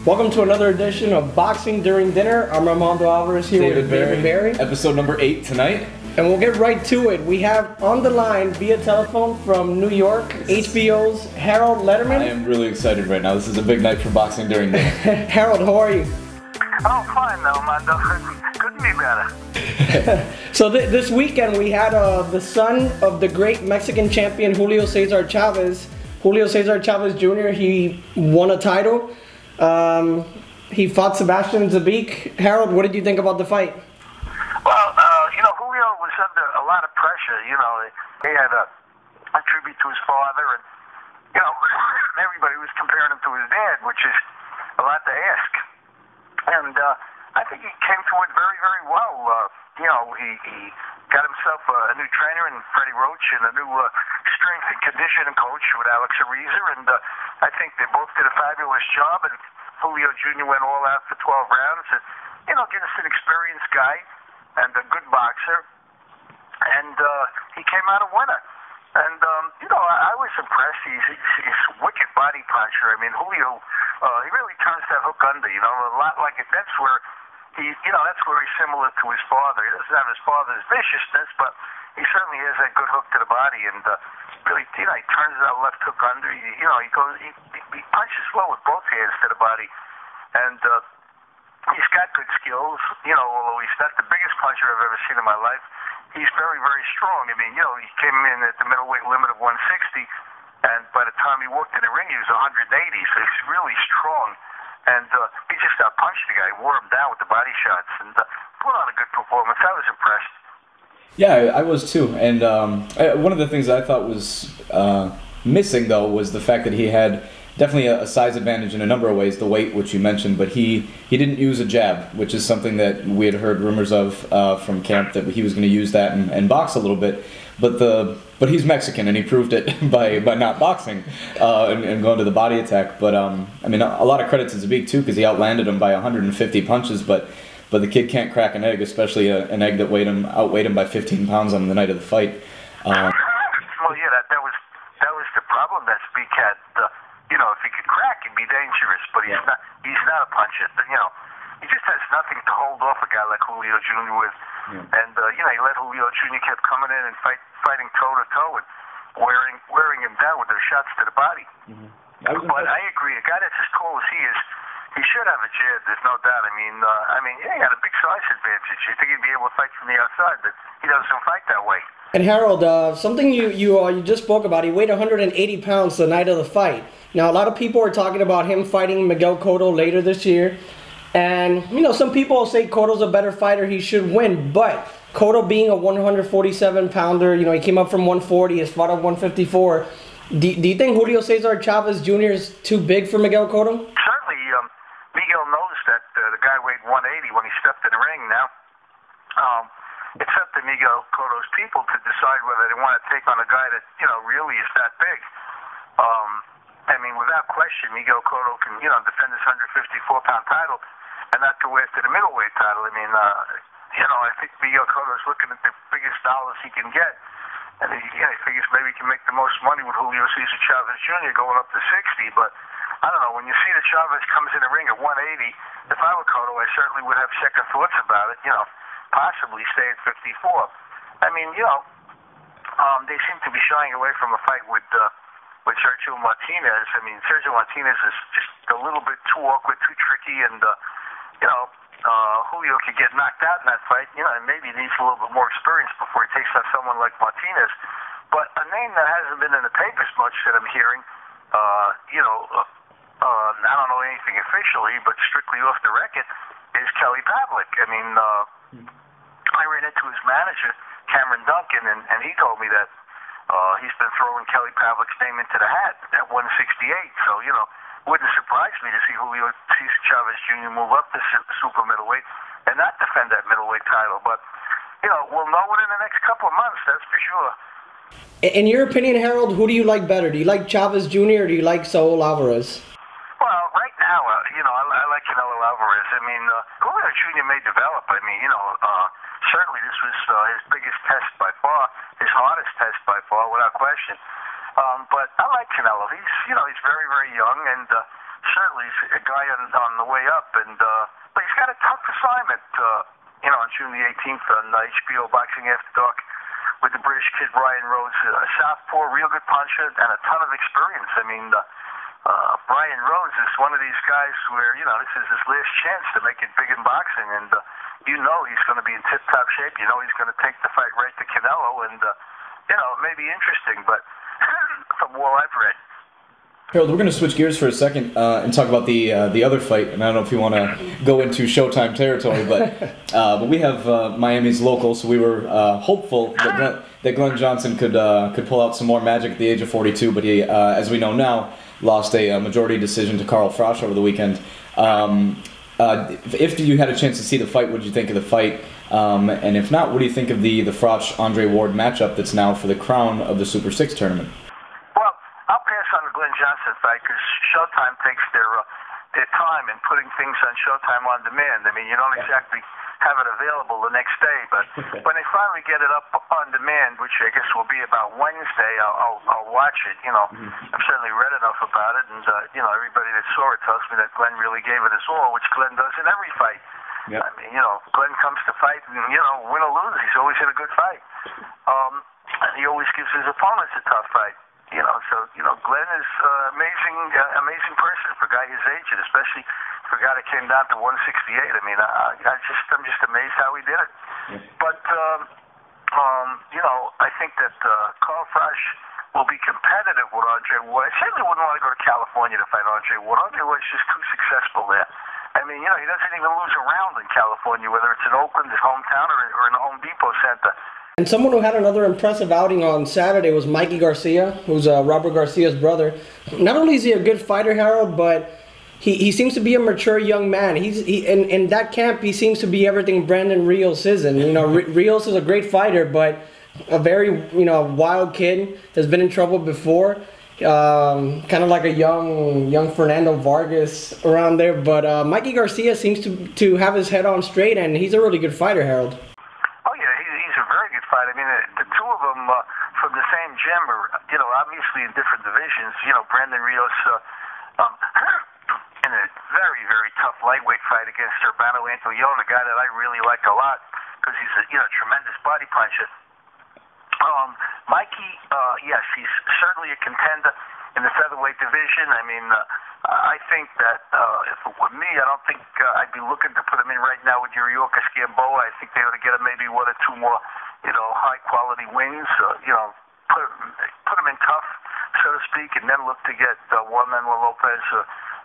Welcome to another edition of Boxing During Dinner. I'm Armando Alvarez here with David Barry. Episode number 8 tonight. And we'll get right to it. We have on the line via telephone from New York, HBO's Harold Lederman. I am really excited right now. This is a big night for Boxing During Dinner. Harold, how are you? Oh, fine, Armando. Couldn't be better. So this weekend we had the son of the great Mexican champion Julio Cesar Chavez. Julio Cesar Chavez Jr., he won a title. He fought Sebastian Zabik. Harold, what did you think about the fight? Well, Julio was under a lot of pressure. He had a tribute to his father, and, everybody was comparing him to his dad, which is a lot to ask. And I think he came to it very, very well. He got himself a new trainer in Freddie Roach and a new strength and conditioning coach with Alex Ariza, and I think they both did a fabulous job, and Julio Jr. went all out for 12 rounds, and, just an experienced guy and a good boxer, and he came out a winner. And, I was impressed. He's a wicked body puncher. I mean, Julio, he really turns that hook under, a lot like it. That's where that's where he's similar to his father. He doesn't have his father's viciousness, but he certainly has that good hook to the body, and really, he turns that left hook under. He punches well with both hands to the body, and he's got good skills. Although he's not the biggest puncher I've ever seen in my life, he's very, very strong. I mean, he came in at the middleweight limit of 160, and by the time he walked in the ring, he was 180, so he's really strong. And he just outpunched the guy, wore him down with the body shots, and put on a good performance. I was impressed. Yeah, I was too. And one of the things I thought was missing, though, was the fact that he had definitely a size advantage in a number of ways, the weight, which you mentioned, but he didn't use a jab, which is something that we had heard rumors of from camp, that he was going to use that and box a little bit. But he's Mexican, and he proved it by not boxing and going to the body attack. But I mean, a lot of credit to Zabik too, because he outlanded him by 150 punches. But the kid can't crack an egg, especially an egg that outweighed him by 15 pounds on the night of the fight. Well, yeah, that was the problem that Zabik had. If he could crack, he'd be dangerous. But he's not. He's not a puncher. He just has nothing to hold off a guy like Julio Jr. with. Yeah. And he let Julio Jr. kept coming in and fighting toe to toe and wearing him down with their shots to the body. Mm-hmm. But I agree, a guy that's as tall as he is, he should have a jab. There's no doubt. He got a big size advantage. You think he'd be able to fight from the outside, but he doesn't fight that way. And Harold, something you just spoke about. He weighed 180 pounds the night of the fight. Now, a lot of people are talking about him fighting Miguel Cotto later this year. And, some people say Cotto's a better fighter, he should win. But Cotto being a 147-pounder, he came up from 140, has fought at 154. Do you think Julio Cesar Chavez Jr. is too big for Miguel Cotto? Certainly. Miguel knows that the guy weighed 180 when he stepped in the ring. Now, it's up to Miguel Cotto's people to decide whether they want to take on a guy that, really is that big. Without question, Miguel Cotto can, defend his 154-pound title and not go after the middleweight title. I think Miguel Cotto's looking at the biggest dollars he can get. And he figures maybe he can make the most money with Julio Cesar Chavez Jr. going up to 60. But I don't know, when you see that Chavez comes in the ring at 180, if I were Cotto, I certainly would have second thoughts about it, possibly stay at 54. They seem to be shying away from a fight with Sergio Martinez. Sergio Martinez is just a little bit too awkward, too tricky, and Julio could get knocked out in that fight. And maybe he needs a little bit more experience before he takes on someone like Martinez. But a name that hasn't been in the papers much that I'm hearing, I don't know anything officially, but strictly off the record, is Kelly Pavlik. I ran into his manager, Cameron Duncan, and he told me that he's been throwing Kelly Pavlik's name into the hat at 168. So, wouldn't surprise me to see Julio Cesar Chavez Jr. move up to super middleweight and not defend that middleweight title. But, we'll know within the next couple of months, that's for sure. In your opinion, Harold, who do you like better? Do you like Chavez Jr. or do you like Saul Alvarez? Well, right now, I like Canelo Alvarez. Julio Jr. may develop. Certainly this was his biggest test by far, his hardest test by far, without question. But I like Canelo. He's very, very young, and certainly he's a guy on the way up, and but he's got a tough assignment, on June the 18th on HBO Boxing After Dark with the British kid Brian Rhodes, a southpaw, real good puncher, and a ton of experience. I mean, Brian Rhodes is one of these guys where, this is his last chance to make it big in boxing, and he's going to be in tip-top shape. He's going to take the fight right to Canelo, and, it may be interesting, but from what I've read. Harold, we're going to switch gears for a second and talk about the other fight, and I don't know if you want to go into Showtime territory, but we have Miami's local, so we were hopeful that Glenn Johnson could pull out some more magic at the age of 42, but he, as we know now, lost a majority decision to Carl Froch over the weekend. If you had a chance to see the fight, what did you think of the fight? And if not, what do you think of the Froch-Andre Ward matchup that's now for the crown of the Super 6 tournament? On the Glenn Johnson fight, because Showtime takes their time in putting things on Showtime on demand. I mean, you don't exactly have it available the next day, but when they finally get it up on demand, which I guess will be about Wednesday, I'll watch it. I've certainly read enough about it, and everybody that saw it tells me that Glenn really gave it his all, which Glenn does in every fight. Yep. I mean, Glenn comes to fight, and win or lose, he's always in a good fight. He always gives his opponents a tough fight. Glenn is amazing person for a guy his age, and especially for a guy that came down to 168. I mean, I'm just amazed how he did it. Yeah. But I think that Carl Froch will be competitive with Andre Ward. I certainly wouldn't want to go to California to fight Andre Ward. Andre Ward's just too successful there. I mean, he doesn't even lose a round in California, whether it's in Oakland, his hometown, or in the Home Depot Center. And someone who had another impressive outing on Saturday was Mikey Garcia, who's Robert Garcia's brother. Not only is he a good fighter, Harold, but he seems to be a mature young man. In that camp, he seems to be everything Brandon Rios isn't. Rios is a great fighter, but a very wild kid. Has been in trouble before. Kind of like a young Fernando Vargas around there. But Mikey Garcia seems to have his head on straight, and he's a really good fighter, Harold. I mean, the two of them from the same gym are, obviously in different divisions. Brandon Rios in a very, very tough lightweight fight against Urbano Antillon, a guy that I really like a lot because he's a tremendous body puncher. Mikey, yes, he's certainly a contender in the featherweight division. I mean, I think that if it were me, I don't think I'd be looking to put him in right now with Yuriorkis Gamboa. I think they ought to get him maybe one or two more high-quality wins, put him in tough, so to speak, and then look to get Juan Manuel Lopez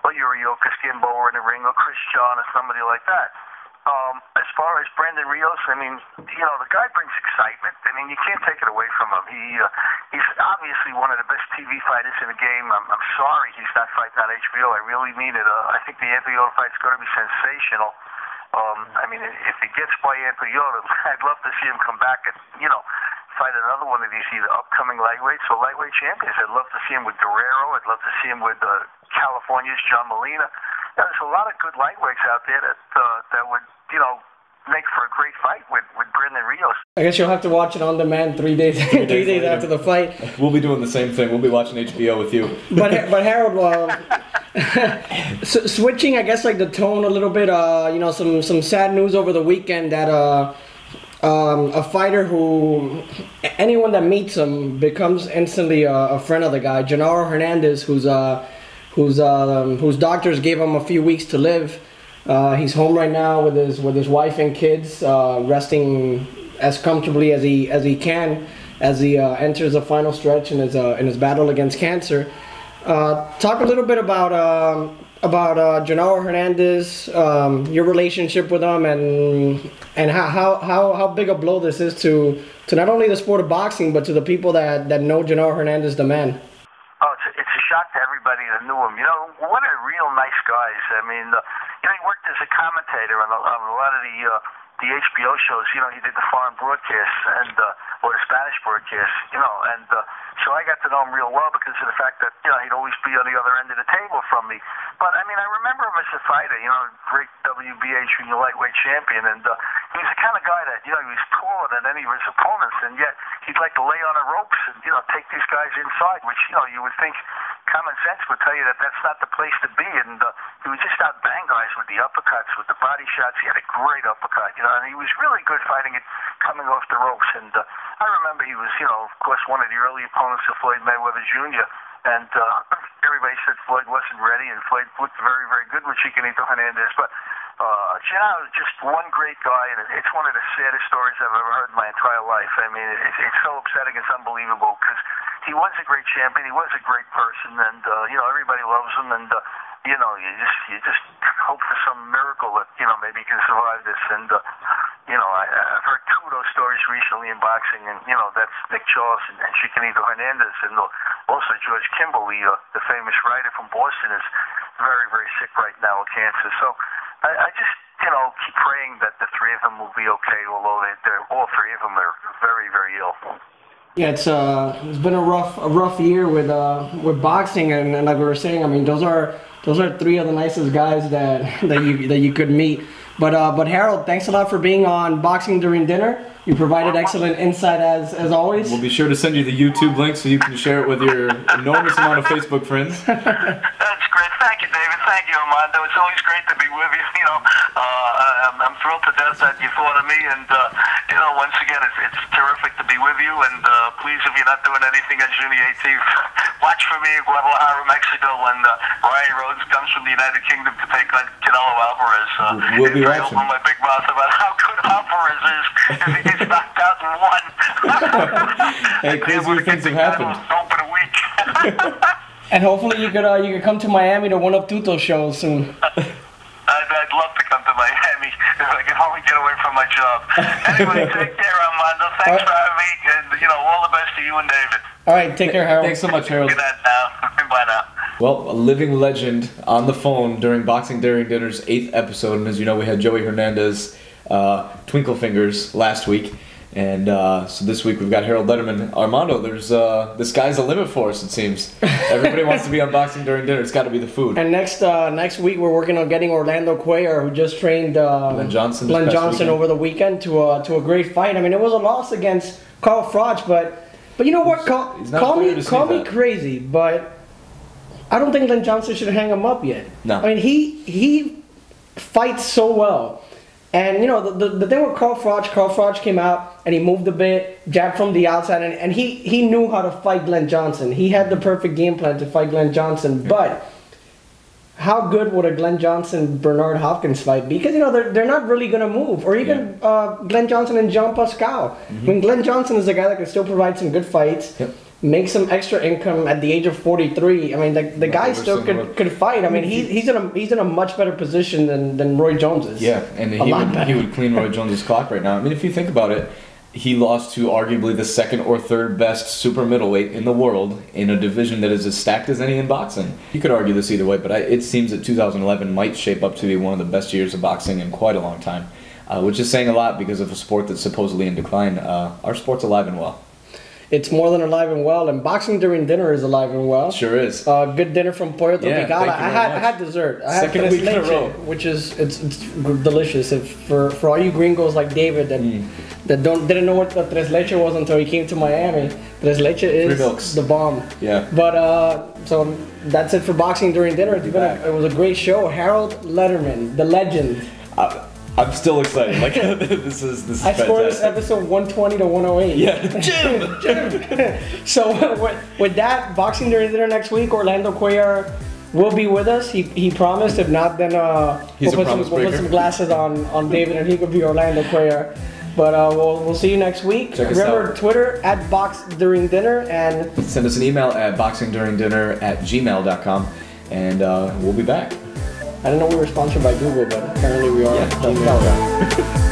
or Yuriorkis Gamboa in the ring, or Chris John, or somebody like that. As far as Brandon Rios, I mean, the guy brings excitement. I mean, you can't take it away from him. He's obviously one of the best TV fighters in the game. I'm sorry he's not fighting on HBO. I really mean it. I think the Antillon fight's going to be sensational. I mean, if he gets by Antillon, I'd love to see him come back and, fight another one of these either upcoming lightweights or lightweight champions. I'd love to see him with Guerrero. I'd love to see him with California's John Molina. There's a lot of good lightweights out there that would, make for a great fight with Brandon Rios. I guess you'll have to watch it on demand 3 days, 3 days after the fight. We'll be doing the same thing. We'll be watching HBO with you. But Harold, switching, I guess, like the tone a little bit. Some sad news over the weekend that a fighter who anyone that meets him becomes instantly a friend of the guy. Genaro Hernandez, whose doctors gave him a few weeks to live. He's home right now with his wife and kids, resting as comfortably as he can as he enters the final stretch in his battle against cancer. Talk a little bit about Genaro Hernandez, your relationship with him, and how big a blow this is to not only the sport of boxing but to the people that know Genaro Hernandez, the man. Oh, it's a shock to everybody that knew him. What a real nice guys. I mean, he worked as a commentator on a lot of the HBO shows. He did the foreign broadcasts or the Spanish broadcasts. And so I got to know him real well because of the fact that he'd always be on the other end of the table from me. But I mean, I remember him as a fighter. Great WBA junior lightweight champion, and he was the kind of guy that he was taller than any of his opponents, and yet he'd like to lay on the ropes and take these guys inside, which you would think common sense would tell you that that's not the place to be. And he would just outbang guys with the uppercuts, with the body shots. He had a great uppercut, and he was really good fighting it coming off the ropes. And I remember he was, of course, one of the early opponents of Floyd Mayweather Jr., and everybody said Floyd wasn't ready, and Floyd looked very, very good with Chiquinito Hernandez. But Genao is just one great guy, and it's one of the saddest stories I've ever heard in my entire life. I mean, it's so upsetting, it's unbelievable, because he was a great champion, he was a great person, and everybody loves him, and you just hope for some miracle that maybe he can survive this. And I've heard two of those stories recently in boxing, and that's Nick Charles and Chiquinito Hernandez, and also George Kimball, the famous writer from Boston, is very, very sick right now with cancer. So I just keep praying that the three of them will be okay, although they're all three of them are very, very ill. Yeah, it's been a rough year with boxing, and like we were saying, I mean, those are three of the nicest guys that you could meet. But Harold, thanks a lot for being on Boxing During Dinner. You provided excellent insight as always. We'll be sure to send you the YouTube link so you can share it with your enormous amount of Facebook friends. That's great. Thank you, David. Thank you, Armando. It's always great to be with you. I'm thrilled to death that you thought of me, and once again, it's terrific to be with you. And please, if you're not doing anything at Junior 18, watch for me in Guadalajara, Mexico, when Ryan Rhodes comes from the United Kingdom to take on Canelo Alvarez. We'll be watching. I open my big mouth about how good Alvarez is if he gets knocked out in one. Hey, crazier things have happened. Open a week. And hopefully you could come to Miami to one of Tuto's shows soon. I'd love to come to Miami if I can only get away from my job. Anyway, take care, Armando. Thanks for having me, and all the best to you and David. All right, take care, Harold. Thanks so much, Harold. Good night now. Bye now. Well, a living legend on the phone during Boxing During Dinner's 8th episode, and as you know, we had Joey Hernandez, Twinkle Fingers, last week. And so this week we've got Harold Lederman. Armando, there's the sky's the limit for us, it seems. Everybody wants to be on Boxing During Dinner. It's got to be the food. And next week we're working on getting Orlando Cuellar, who just trained Glenn Johnson over the weekend to a great fight. I mean, it was a loss against Carl Froch, but you know what? Call me crazy, but I don't think Glenn Johnson should hang him up yet. No. I mean, he fights so well. And the thing with Carl Froch came out and he moved a bit, jabbed from the outside, and he knew how to fight Glenn Johnson. He had the perfect game plan to fight Glenn Johnson. But how good would a Glenn Johnson-Bernard Hopkins fight be? Because they're not really going to move. Or even Glenn Johnson and Jean Pascal. I mean, Glenn Johnson is a guy that can still provide some good fights. Yep. Make some extra income at the age of 43. I mean, the guy still could fight. I mean, he's in a much better position than Roy Jones is. Yeah, and he would clean Roy Jones's clock right now. I mean, if you think about it, he lost to arguably the second or third best super middleweight in the world in a division that is as stacked as any in boxing. You could argue this either way, but it seems that 2011 might shape up to be one of the best years of boxing in quite a long time, which is saying a lot because of a sport that's supposedly in decline. Our sport's alive and well. It's more than alive and well, and Boxing During Dinner is alive and well. Sure is. Good dinner from Pollo Tropical. I had dessert. I had Second week in a row, which is it's delicious. For all you gringos like David that didn't know what the tres leche was until he came to Miami. Tres leche is the bomb. Yeah. But so that's it for Boxing During Dinner. It was a great show. Harold Lederman, the legend. I'm still excited. Like this is I fantastic. scored this episode 120 to 108. Yeah, Jim. So with that, Boxing During Dinner next week, Orlando Cuellar will be with us. He promised. If not, then we'll put some glasses on David, and he could be Orlando Cuellar. But we'll see you next week. Remember Twitter at Box During Dinner, and send us an email at boxingduringdinner@gmail.com, and we'll be back. I didn't know we were sponsored by Google, but apparently we are. Yeah,